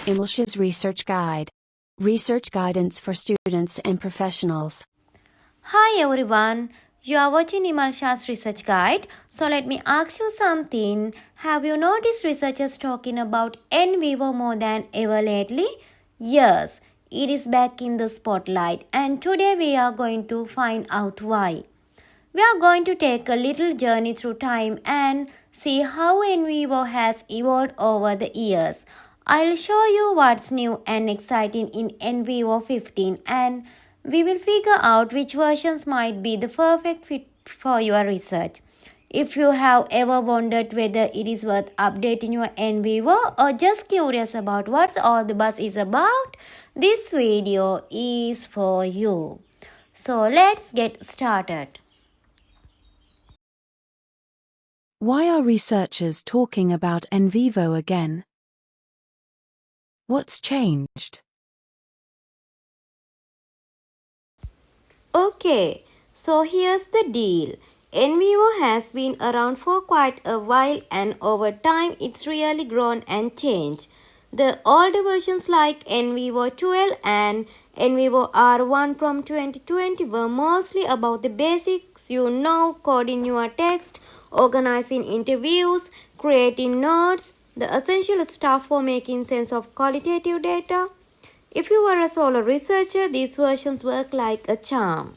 Imalsha's Research Guide. Research guidance for students and professionals. Hi everyone, you are watching Imalsha's Research Guide. So let me ask you something. Have you noticed researchers talking about NVivo more than ever lately? Yes, it is back in the spotlight and today we are going to find out why. We are going to take a little journey through time and see how NVivo has evolved over the years. I'll show you what's new and exciting in NVivo 15 and we will figure out which versions might be the perfect fit for your research. If you have ever wondered whether it is worth updating your NVivo or just curious about what's all the buzz is about, this video is for you. So let's get started. Why are researchers talking about NVivo again? What's changed? Okay, so here's the deal. NVivo has been around for quite a while and over time it's really grown and changed. The older versions like NVivo 12 and NVivo R1 from 2020 were mostly about the basics, coding your text, organizing interviews, creating notes, the essential stuff for making sense of qualitative data. If you were a solo researcher, these versions work like a charm.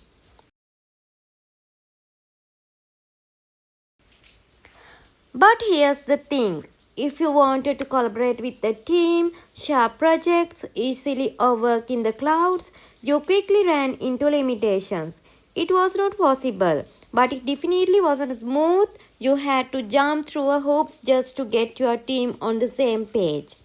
But here's the thing. If you wanted to collaborate with a team, share projects easily or work in the clouds, you quickly ran into limitations. It was not possible, but it definitely wasn't smooth. You had to jump through a hoops just to get your team on the same page.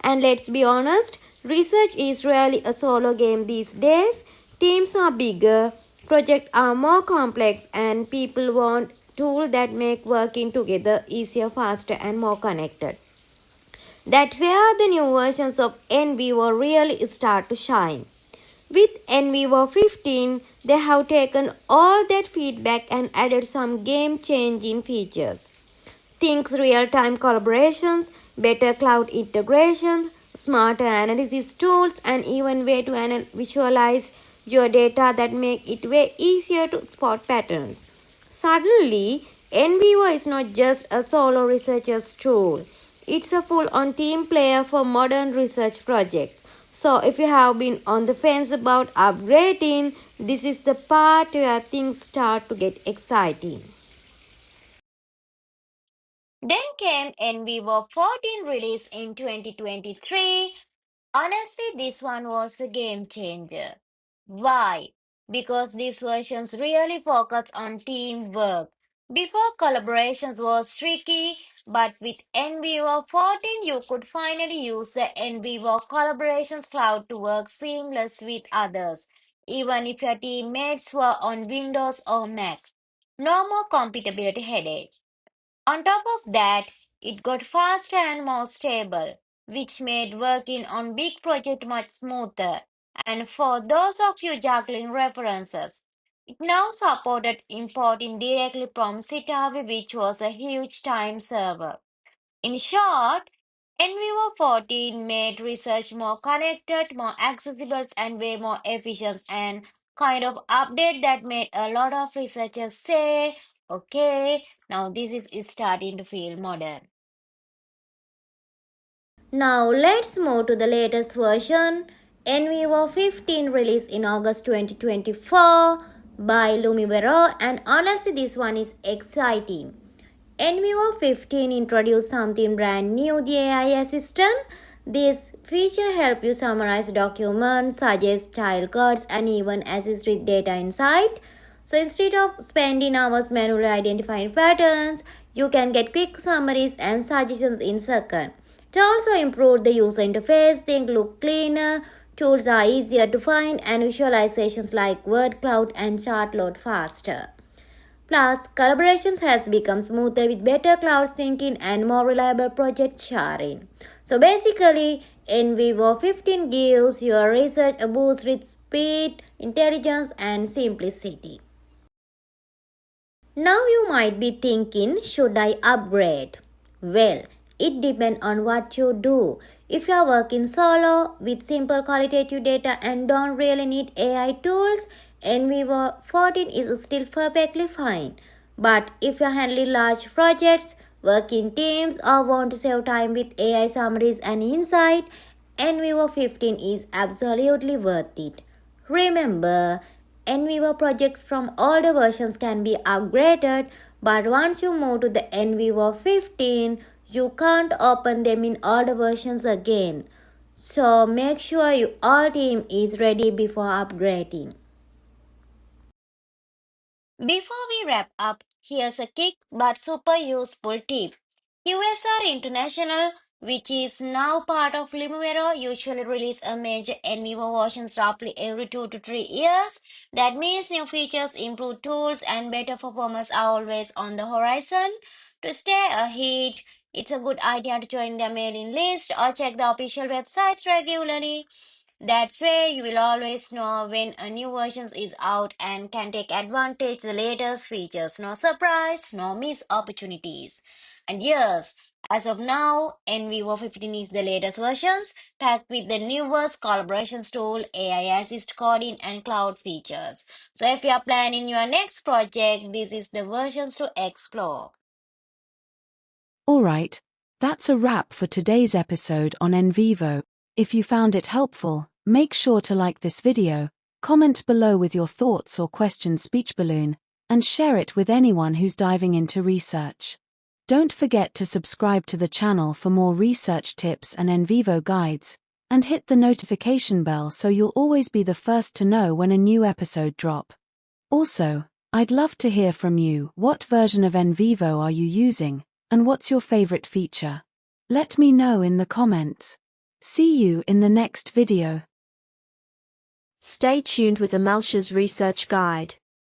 And let's be honest, research is really a solo game these days. Teams are bigger, projects are more complex, and people want tools that make working together easier, faster, and more connected. That's where the new versions of NVivo really start to shine. With NVivo 15, they have taken all that feedback and added some game-changing features. Things real-time collaborations, better cloud integration, smarter analysis tools, and even way to visualize your data that make it way easier to spot patterns. Suddenly, NVivo is not just a solo researcher's tool. It's a full-on team player for modern research projects. So if you have been on the fence about upgrading, this is the part where things start to get exciting. Then came NVivo 14 release in 2023. Honestly, this one was a game changer. Why? Because these versions really focus on teamwork. Before collaborations was tricky, but with NVivo 14 you could finally use the NVivo Collaborations Cloud to work seamless with others, even if your teammates were on Windows or Mac. No more compatibility headache. On top of that, it got faster and more stable, which made working on big projects much smoother. And for those of you juggling references, it now supported importing directly from Citavi, which was a huge time server. In short, NVivo 14 made research more connected, more accessible, and way more efficient, and kind of update that made a lot of researchers say, okay, now this is starting to feel modern. Now let's move to the latest version, NVivo 15 released in August 2024 by Lumivero, and honestly this one is exciting. NVivo 15 introduced something brand new, the AI assistant. This feature helps you summarize documents, suggest style cards, and even assist with data insight. So instead of spending hours manually identifying patterns, you can get quick summaries and suggestions in seconds. It also improved the user interface, things look cleaner, tools are easier to find, and visualizations like word cloud and chart load faster. Plus, collaborations has become smoother with better cloud syncing and more reliable project sharing. So basically, NVivo 15 gives your research a boost with speed, intelligence, and simplicity. Now you might be thinking, should I upgrade? Well, it depends on what you do. If you are working solo with simple qualitative data and don't really need AI tools, NVivo 14 is still perfectly fine. But if you are handling large projects, work in teams, or want to save time with AI summaries and insight, NVivo 15 is absolutely worth it. Remember, NVivo projects from older versions can be upgraded, but once you move to the NVivo 15, you can't open them in older versions again. So make sure your old team is ready before upgrading. Before we wrap up, here's a quick but super useful tip. USR International, which is now part of Limuvero, usually release a major NVivo versions roughly every 2 to 3 years. That means new features, improved tools, and better performance are always on the horizon. To stay ahead, it's a good idea to join their mailing list or check the official websites regularly. That's where you will always know when a new version is out and can take advantage of the latest features. No surprise, no missed opportunities. And yes, as of now, NVivo 15 is the latest versions, packed with the newest collaborations tool, AI assist coding, and cloud features. So if you are planning your next project, this is the versions to explore. Alright, that's a wrap for today's episode on NVivo. If you found it helpful, make sure to like this video, comment below with your thoughts or questions speech balloon, and share it with anyone who's diving into research. Don't forget to subscribe to the channel for more research tips and NVivo guides, and hit the notification bell so you'll always be the first to know when a new episode drop. Also, I'd love to hear from you. What version of NVivo are you using, and what's your favorite feature? Let me know in the comments. See you in the next video. Stay tuned with Imalsha's research guide.